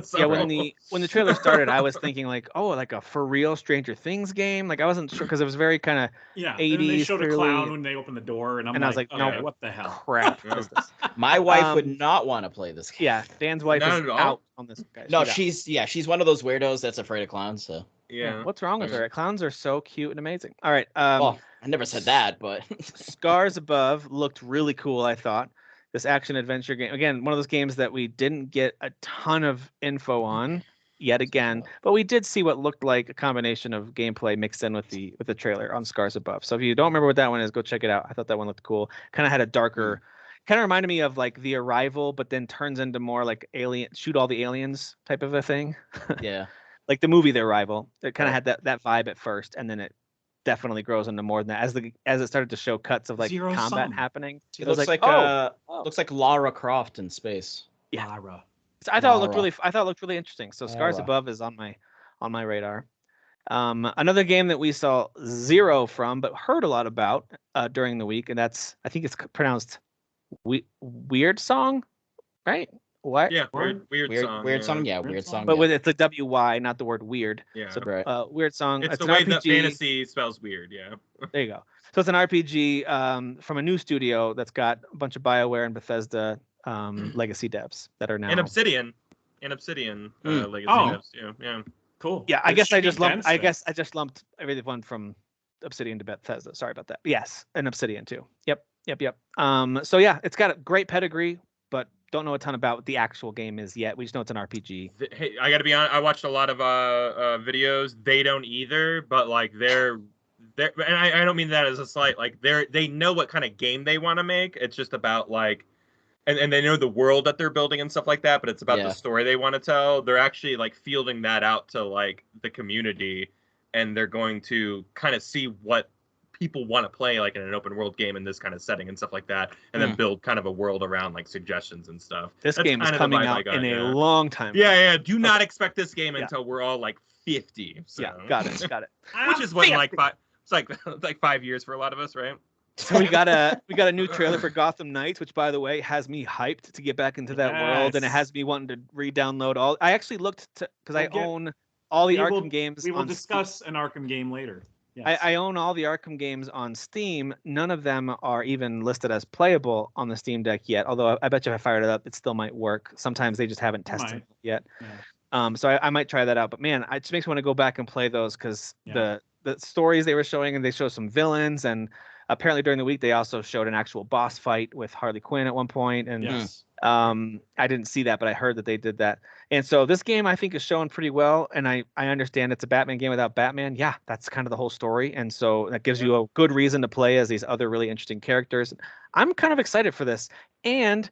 So- Yeah, when the trailer started, I was thinking like, oh, like a for real Stranger Things game. Like I wasn't sure because it was very kind of Yeah. And then they 80s showed a clearly. clown when they opened the door, and I'm And I was like, like, no. okay, what the hell? crap. Yeah. What is this? my wife would Um, not want to play this game. Yeah, Dan's wife Not is at all? out on this guy. No, She's out. she's one of those weirdos that's afraid of clowns. So, yeah. What's wrong with Okay. her? Clowns are so cute and amazing. All right. well, I never said that, but Scars Above looked really cool, I thought. This action adventure game. Again, one of those games that we didn't get a ton of info on, yet again, but we did see what looked like a combination of gameplay mixed in with the trailer on Scars Above. So if you don't remember what that one is, go check it out. I thought that one looked cool. Kind of had a darker, kind of reminded me of like The Arrival, but then turns into more like Alien, shoot all the aliens type of a thing. Yeah. Like the movie The Arrival. It kind of had that vibe at first, and then it definitely grows into more than that as it started to show cuts of like Zero combat sum. happening. It was looks like looks like Lara Croft in space. Yeah. Lara. So I thought Lara. it looked really interesting. So Scars Lara. Above is on my radar. Another game that we saw zero from, but heard a lot about during the week, and that's, I think it's pronounced Weird Song, right? What? Yeah, weird song. Weird song. Yeah, weird song. But with it's a WY, not the word weird. Yeah. So, Right. Weird Song. It's the an way RPG. that fantasy spells weird. Yeah. There you go. So it's an RPG from a new studio that's got a bunch of BioWare and Bethesda legacy devs that are now. And Obsidian. Legacy Oh. devs. Yeah. Cool. Yeah, I It guess should I be just lumped. dense I then. guess I just lumped everyone from Obsidian to Bethesda. Sorry about that. Yes, and Obsidian too. Yep. So yeah, it's got a great pedigree, but don't know a ton about what the actual game is yet. We just know it's an RPG. Hey, I got to be honest. I watched a lot of videos. They don't either, but like they're and I don't mean that as a slight. Like they know what kind of game they want to make. It's just about like, and they know the world that they're building and stuff like that. But it's about the story they want to tell. They're actually like fielding that out to like the community, and they're going to kind of see what people want to play like in an open world game in this kind of setting and stuff like that, and then build kind of a world around like suggestions and stuff. This That's game is kind of the coming vibe I out got, in yeah. a long time. Yeah. Do not expect this game until we're all like 50. So. Yeah, got it. Which is what like five. It's like 5 years for a lot of us, right? So we got a new trailer for Gotham Knights, which by the way has me hyped to get back into that world, and it has me wanting to re-download all. I actually looked to because I own all the Arkham games. We will on discuss an Arkham game later. Yes. I own all the Arkham games on Steam. None of them are even listed as playable on the Steam Deck yet. Although I bet you if I fired it up, it still might work. Sometimes they just haven't tested it yet. Yeah. So I might try that out. But man, it just makes me want to go back and play those because the stories they were showing, and they show some villains, and apparently during the week they also showed an actual boss fight with Harley Quinn at one point. And I didn't see that, but I heard that they did that. And so this game I think is showing pretty well. And I understand it's a Batman game without Batman. Yeah, that's kind of the whole story. And so that gives you a good reason to play as these other really interesting characters. I'm kind of excited for this. And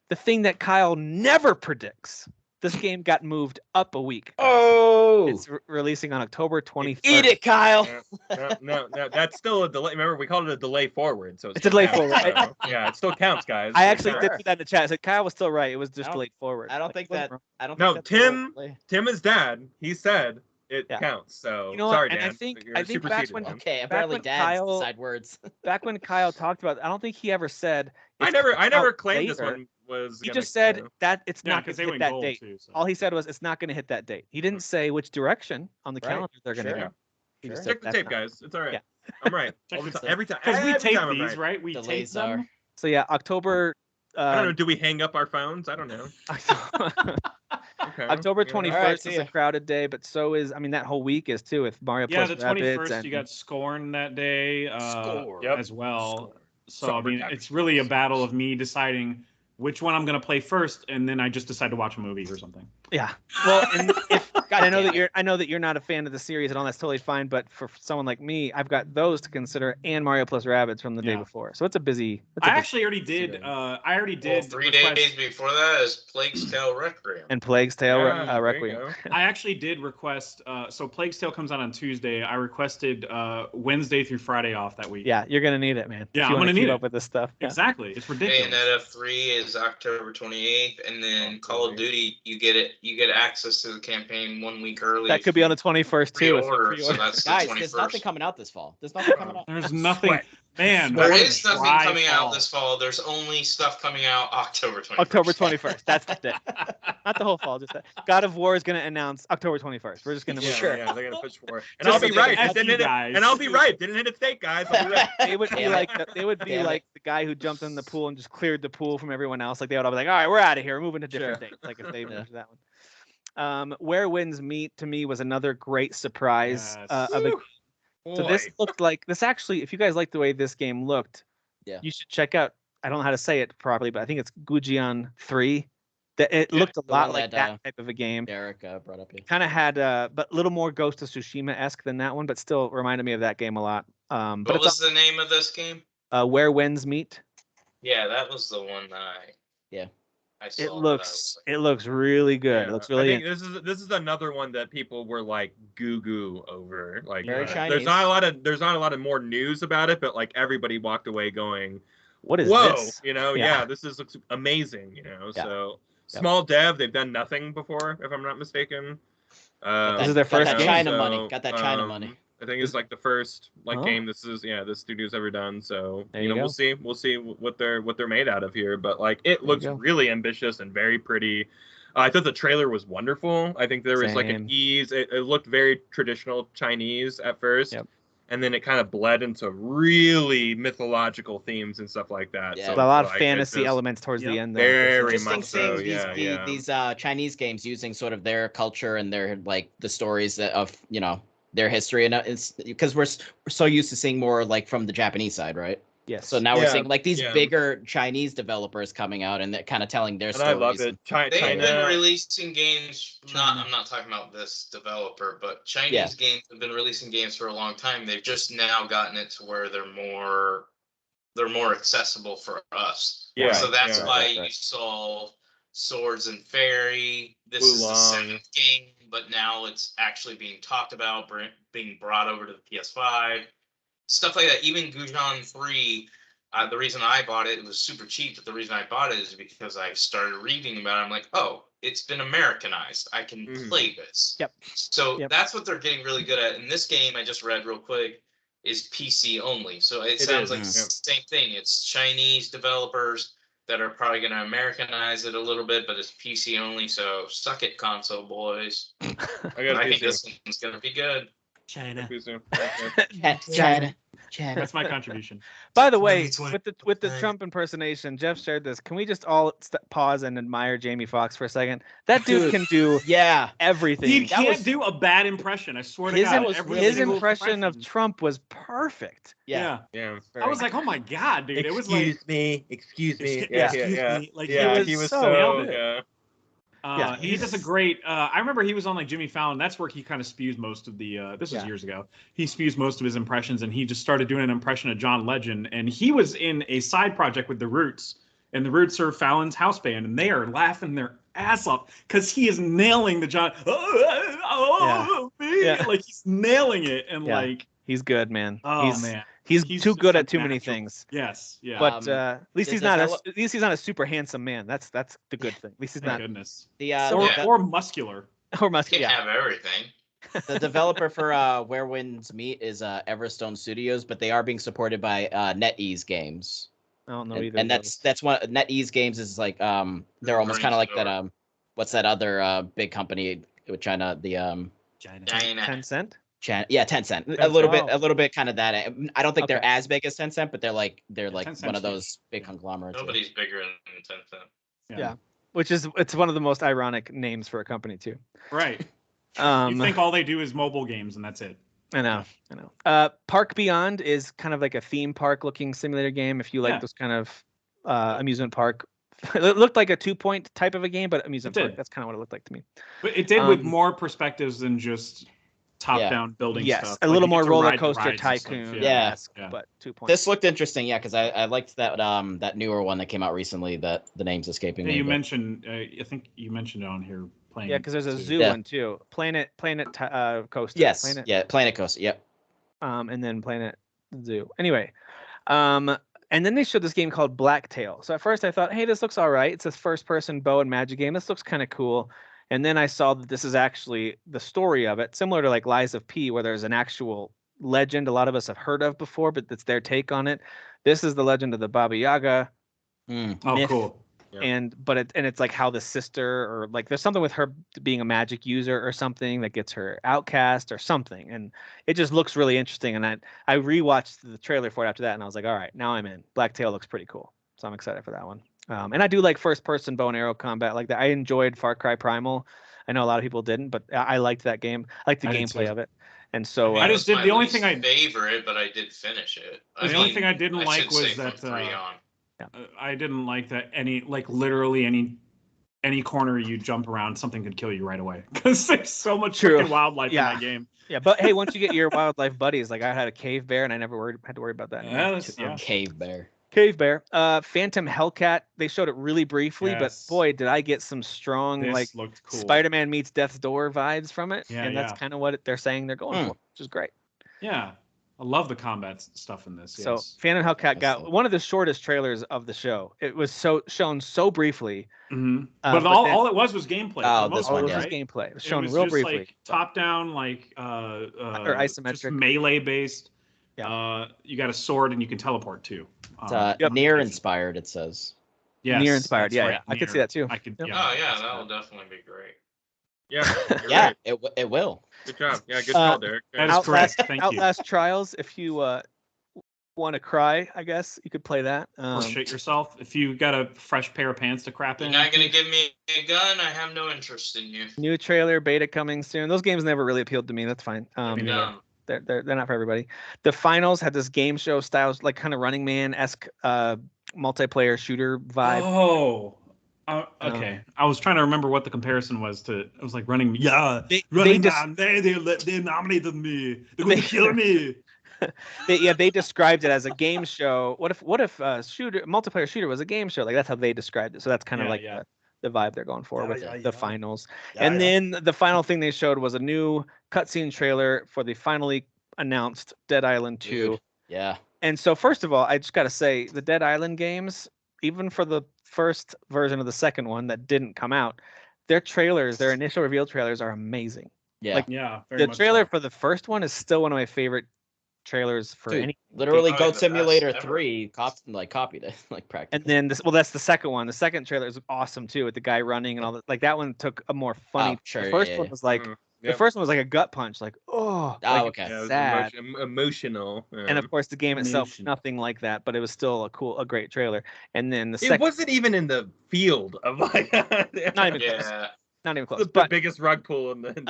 the thing that Kyle never predicts, this game got moved up a week. Oh, It's releasing on October 23rd. Eat it, Kyle. No, that's still a delay. Remember, we called it a delay forward, so It's a delay forward. Yeah, it still counts, guys. I actually It did counts. put that in the chat. I said Kyle was still right. It was just delayed forward. I don't Like, think it wasn't that. wrong. I don't. No, think that's Tim is dad. He said it counts. So You know what? sorry, And Dan. I think You're back superseded when now. Okay, Back apparently when dads Kyle- decide words. Back when Kyle talked about it, I don't think he ever said. I it's never coming out claimed this later. one was. He gonna, just said that it's Yeah, not going because to they hit went that gold date. too. So. All he said was it's not going to hit that date. He didn't say which direction on the Right. calendar they're going to Sure. go. He just Sure. said check the that's tape, not- guys. It's all right. Yeah. I'm right. Check All the the time, every time. Because we every tape time I'm these, right? We Delays tape them. So yeah, October. I don't know. Do we hang up our phones? I don't know. Okay. October Yeah. 21st All right, is see a ya. crowded day, but so is that whole week is too with Mario Yeah, plus the Rabbids 21st, and you got Scorn that day Yep. as well. Scorn. So, I mean, it's really a battle of me deciding which one I'm going to play first, and then I just decide to watch a movie or something. Yeah. Well, and if God I know damn that I know that you're not a fan of the series and all that's totally fine, but for someone like me, I've got those to consider and Mario plus Rabbids from the day Yeah. before. So it's a busy. I actually already did. considering. I already did. 3 request- days before that is Plague's Tale Requiem. and Plague's Tale Yeah, there you Requiem. go. I actually did request. So Plague's Tale comes out on Tuesday. I requested Wednesday through Friday off that week. Yeah, you're gonna need it, man. Yeah, if you I'm wanna gonna keep need up it. with this stuff. Yeah. Exactly. It's ridiculous. Bayonetta 3 is October 28th, and then Call of Duty, you get access to the campaign 1 week early. That could be on the 21st too. if you Pre-order, so pre-order. that's the Guys, 21st. there's nothing coming out this fall. There's nothing coming out. There's nothing. Man, There what a is nothing dry coming fall. out this fall. There's only stuff coming out October 21st. October 21st. That's the day. Not the whole fall. Just that. God of War is gonna announce October 21st. We're just gonna move. Yeah, yeah, they're gonna push for it. And Just I'll be so right. they It can didn't hit guys. and I'll be right. Didn't hit its date, guys. I'll be right. They would be Damn like the guy who jumped in the pool and just cleared the pool from everyone else. Like they would all be like, all right, we're out of here. We're moving to different dates. Like if they moved to that one. Where Winds Meet to me was another great surprise Yes. of a. So this Boy. looked like this actually. If you guys like the way this game looked, Yeah. you should check out. I don't know how to say it properly, but I think it's Gujian 3. It looked a the lot one like that, that type of a game. Derek brought up. Kind of had, but a little more Ghost of Tsushima-esque than that one, but still reminded me of that game a lot. But What it's was the name of this game? Where Winds Meet. Yeah, that was the one that I saw. It looks really good. It looks really. I think this is another one that people were like goo over. Like Very there's Chinese. not a lot of more news about it, but like everybody walked away going, what is "Whoa!" this? You know, Yeah. this looks amazing. You know, Yeah. so small dev, they've done nothing before, if I'm not mistaken. This is their first got that game? China money. Got that China money. I think it's like the first Oh. game this studio's ever done. So There you go. we'll see what they're made out of here. But like it looks go. really ambitious and very pretty. I thought the trailer was wonderful. I think there was like an Same. ease. It looked very traditional Chinese at first. Yep. And then it kind of bled into really mythological themes and stuff like that. Yeah. So A lot of like, fantasy it's just elements towards the end. There, for very sure. Interesting much so, seeing these Chinese games using sort of their culture and their like the stories of their history, and it's because we're so used to seeing more like from the Japanese side, right? Yes. So now we're seeing like these Yeah. bigger Chinese developers coming out and they're kind of telling their And stories. I love it. They've China, been releasing games. China. I'm not talking about this developer, but Chinese games have been releasing games for a long time. They've just now gotten it to where they're more accessible for us. Yeah, So that's yeah. why Right. you saw Swords and Fairy. This is the Oolong. 7th game, but now it's actually being talked about, being brought over to the PS5. Stuff like that. Even Gujan 3. The reason I bought it was super cheap, but the reason I bought it is because I started reading about it. I'm like, oh, it's been Americanized. I can play this. Yep. So that's what they're getting really good at. And this game, I just read real quick, is PC only. So it sounds like the same thing. It's Chinese developers that are probably going to Americanize it a little bit, but it's PC only. So suck it, console boys. I I think this one's going to be good. China. China. That's my contribution. By the way, 2020. with the Trump impersonation, Jeff shared this. Can we just all pause and admire Jamie Foxx for a second? That dude can do everything. He can't do a bad impression. I swear to God. His impression of Trump was perfect. Yeah. Yeah. I was like, oh my God, dude. It was like, Excuse me. Yeah. Like, he was so nailed it. yeah. He does a great. I remember he was on like Jimmy Fallon. That's where he kind of spews most of the. This was years ago. He spews most of his impressions, and he just started doing an impression of John Legend. And he was in a side project with the Roots, and the Roots are Fallon's house band, and they are laughing their ass off because he is nailing the John. Like he's nailing it, and like he's good, man. Oh man. He's too good at too many things. Yes, yeah. But at least he's not a super handsome man. That's the good thing. At least he's not. Goodness. Or muscular. Or muscular. Can't have everything. The developer for Where Winds Meet is Everstone Studios, but they are being supported by NetEase Games. I don't know either. And that's one NetEase Games is like they're almost kind of like that what's that other big company with China China. Tencent? Tencent. A little bit kind of that. I don't think they're as big as Tencent, but they're like one of those big conglomerates. Nobody's bigger than Tencent. Yeah. It's one of the most ironic names for a company too. Right. You think all they do is mobile games and that's it. I know. Park Beyond is kind of like a theme park looking simulator game. If you like those kind of amusement park, it looked like a 2-point type of a game, but amusement park. That's kind of what it looked like to me. But it did with more perspectives than just top-down building stuff. Yes, a little more roller coaster tycoon. But 2 points. This looked interesting, because I liked that that newer one that came out recently. That the name's escaping me. You mentioned, I think you mentioned it on here. Yeah, because there's a zoo one too. Planet Coaster. Yes. Planet Coaster. Yep. And then Planet Zoo. Anyway, and then they showed this game called Blacktail. So at first I thought, hey, this looks all right. It's a first-person bow and magic game. This looks kind of cool. And then I saw that this is actually the story of it, similar to like Lies of P, where there's an actual legend a lot of us have heard of before, but it's their take on it. This is the legend of the Baba Yaga. Oh, myth. Cool. Yeah. It's like how the sister, or like there's something with her being a magic user or something that gets her outcast or something, and it just looks really interesting. And I rewatched the trailer for it after that, and I was like, all right, now I'm in. Blacktail looks pretty cool, so I'm excited for that one. And I do like first-person bow and arrow combat like that. I enjoyed Far Cry Primal. I know a lot of people didn't, but I liked that game. I liked the gameplay of it. And so I just did the only thing I favorite, but I did finish it. The only thing I didn't like was that I didn't like that literally any any corner you jump around, something could kill you right away because there's so much True. freaking wildlife Yeah. in that game. Yeah, but hey, once you get your wildlife buddies, like I had a cave bear and I never had to worry about that. Yeah. Cave bear. Cave bear. Phantom Hellcat. They showed it really briefly, Yes. but boy, did I get some strong This like looked cool. Spider-Man meets Death's Door vibes from it. Yeah, and that's yeah. kind of what they're saying they're going for, which is great. Yeah, I love the combat stuff in this. So Yes. Phantom Hellcat got Excellent. one of the shortest trailers of the show. It was shown so briefly. But but all it was gameplay. Oh, for the most this All part, it one, was right? just gameplay. It was It shown was real just briefly. like top down, like or isometric. just melee based. Yeah. You got a sword and you can teleport too. It's near inspired, it says. Yes, Near inspired. that's Yeah, right, yeah. I could see near. that too. I could. Yep. Yeah, Oh yeah, that's that will that. definitely be great. Yeah. you're Yeah, right. it will. Good job. Yeah. Good call, Derek. That Yeah. is correct. Thank you. Outlast Trials. If you want to cry, I guess you could play that. Or shit yourself if you got a fresh pair of pants to crap You're in. not gonna give me a gun. I have no interest in you. New trailer, beta coming soon. Those games never really appealed to me. That's fine. Me neither. No. They're not for everybody. The finals had this game show style, like kind of Running Man esque multiplayer shooter vibe. Oh. Okay. I was trying to remember what the comparison was to. It was like running. Yeah, running man. They nominated me. They're going to kill me. They described it as a game show. What if multiplayer shooter was a game show? Like that's how they described it. So that's kind of the vibe they're going for with the finals. Then the final thing they showed was a new cutscene trailer for the finally announced Dead Island 2. Dude, yeah. And so first of all, I just got to say the Dead Island games, even for the first version of the second one that didn't come out, their initial reveal trailers are amazing. Yeah. Like, Yeah. Very The much trailer so. for the first one is still one of my favorite trailers for Dude, any. literally Probably Goat the Simulator best ever. 3 copied it, like practically. And then that's the second one. The second trailer is awesome too, with the guy running and all that. Like that one took a more funny. Sure, the first yeah, one yeah. was like Yeah. the first one was like a gut punch, like like, okay. Yeah, it was sad. emotional. And of course, the game itself, Emotional. nothing like that, but it was still a great trailer. And then the it second, wasn't even in the field of like not even close, Yeah. not even close. the But biggest rug pull in the industry,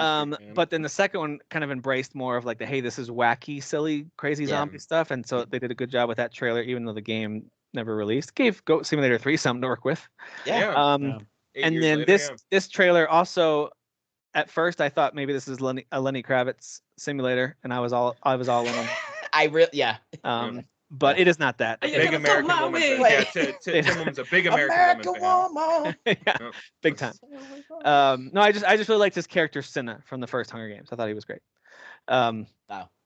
man. but then the second one kind of embraced more of like the hey, this is wacky, silly, crazy Yeah. zombie stuff, and so they did a good job with that trailer, even though the game never released. Gave Goat Simulator 3 something to work with. Yeah. Yeah. 8 And years then later, this trailer also, at first I thought maybe this is a Lenny Kravitz simulator, and I was all in on. Yeah. But it is not that. You're big gonna American come my woman. way. Yeah, Tim Woman's a big American woman. fan. woman. Yeah, Yep. big time. No, I just really liked his character Cinna from the first Hunger Games. I thought he was great. Oh,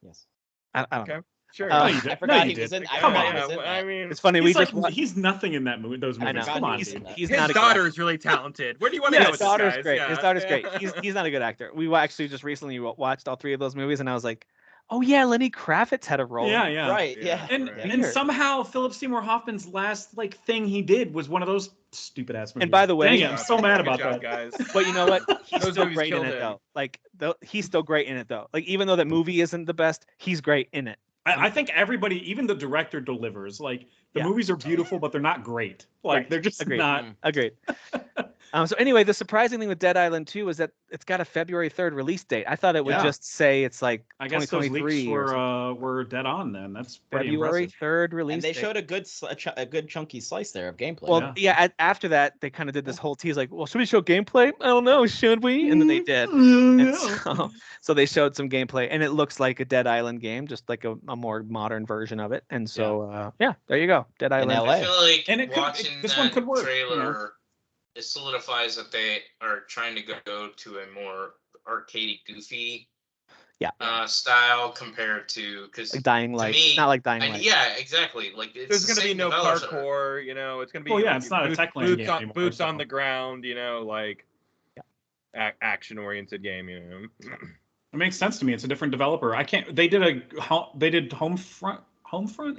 yes. I don't know. Okay. Sure. No, you I did. forgot No, he you was did. in. I Come forgot on. he was in I that. mean, It's funny. He's, We like, just he's nothing in those I movies. know. Come on, He's- dude. he's his not a good daughter is really talented. Where do you want to go his with this, daughter's guys? great. Yeah. His daughter's great. He's not a good actor. We actually just recently watched all three of those movies, and I was like, oh yeah, Lenny Kravitz had a role. Yeah, yeah. Right. Yeah. Yeah. And Right. and somehow Philip Seymour Hoffman's last thing he did was one of those stupid ass movies. And by the way- dang it, I'm so mad about Good job, that. guys. But you know what? He's Those still movies great in killed it him. though. Like he's still great in it though. Like even though that movie isn't the best, he's great in it. I think everybody, even the director, delivers. Like the Yeah. movies are beautiful, but they're not great. Like Right. they're just Agreed. not. Agreed. So anyway, the surprising thing with Dead Island 2 is that it's got a February 3rd release date. I thought it would Yeah. just say it's like I guess those leaks 2023 or something. were dead on. Then that's pretty February impressive. 3rd release And they date. showed a good chunky slice there of gameplay. Well, Yeah. after that, they kind of did this whole tease like, well, should we show gameplay? I don't know, should we? And then they did. And so they showed some gameplay, and it looks like a Dead Island game, just like a more modern version of it. And so, there you go, Dead Island. LA. I feel like And watching this that one could work, trailer, it solidifies that they are trying to go to a more arcadey, goofy style compared to because Like Dying Light. me, It's not like Dying Light. yeah, exactly. Like it's There's the going to be same no developer. parkour, you know. It's going to be. Well, yeah, it's not a boots- Techland boots game on, anymore, boots so. on the ground, you know, like action-oriented game, you know. It makes sense to me. It's a different developer. I can't. They did Homefront.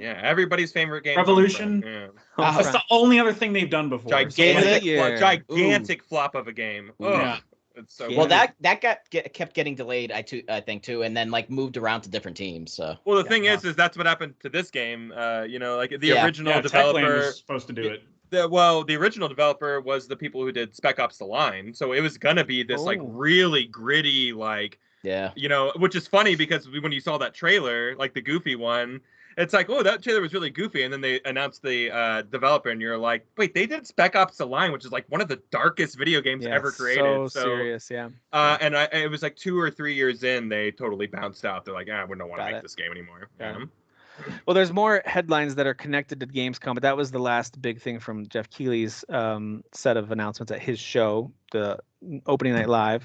Yeah, everybody's favorite game. Revolution. Yeah. That's the only other thing they've done before. Gigantic, Yeah. gigantic flop of a game. Ooh. Ugh, Yeah. it's so. Well, bad. that kept getting delayed. I think too, and then like moved around to different teams. So Well, the thing is that's what happened to this game. You know, like the Yeah. original Techland developer. was supposed to do it. The original developer was the people who did Spec Ops: The Line, so it was gonna be this like Oh. really gritty, like yeah, you know, which is funny because when you saw that trailer, like the goofy one, it's like, oh, that trailer was really goofy, and then they announced the developer, and you're like, wait, they did Spec Ops: The Line, which is like one of the darkest video games ever created. So serious, yeah. And it was like 2 or 3 years in, they totally bounced out. They're like, we don't want to make this game anymore. Well, there's more headlines that are connected to Gamescom, but that was the last big thing from Jeff Keighley's set of announcements at his show, the opening night live.